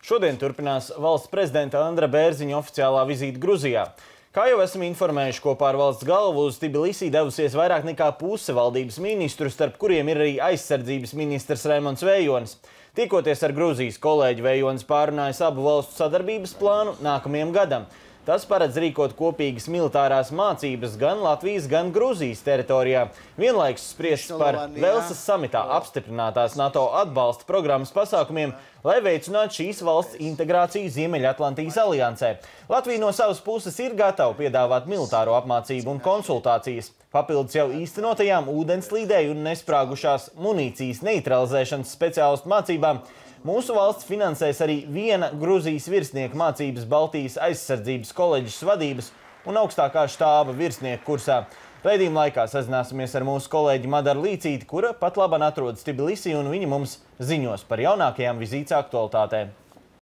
Šodien turpinās valsts prezidenta Andra Bērziņa oficiālā vizīte Gruzijā. Kā jau esam informējuši, kopā ar valsts galvu uz Tbilisī devusies vairāk nekā puse valdības ministru, starp kuriem ir arī aizsardzības ministrs Raimonds Vējonis. Tikoties ar Gruzijas kolēģi, Vējonis pārunājis abu valstu sadarbības plānu nākamajam gadam. Tas paredz rīkot kopīgas militārās mācības gan Latvijas, gan Gruzijas teritorijā. Vienlaikus spriest par Velsas samitā apstiprinātās NATO atbalsta programmas pasākumiem, lai veicinātu šīs valsts integrāciju Ziemeļatlantijas aliansē. Latvija no savas puses ir gatava piedāvāt militāro apmācību un konsultācijas. Papildus jau īstenotajām ūdenslīdēju un nesprāgušās munīcijas neutralizēšanas speciālistu mācībām, mūsu valsts finansēs arī viena Gruzijas virsnieka mācības Baltijas aizsardzības koledžas vadības un augstākā štāba virsnieka kursā. Raidījuma laikā sazināsimies ar mūsu kolēģi Madaru Līcīti, kura pat labāk atrodas Tbilisī, un viņa mums ziņos par jaunākajām vizītes aktualitātēm.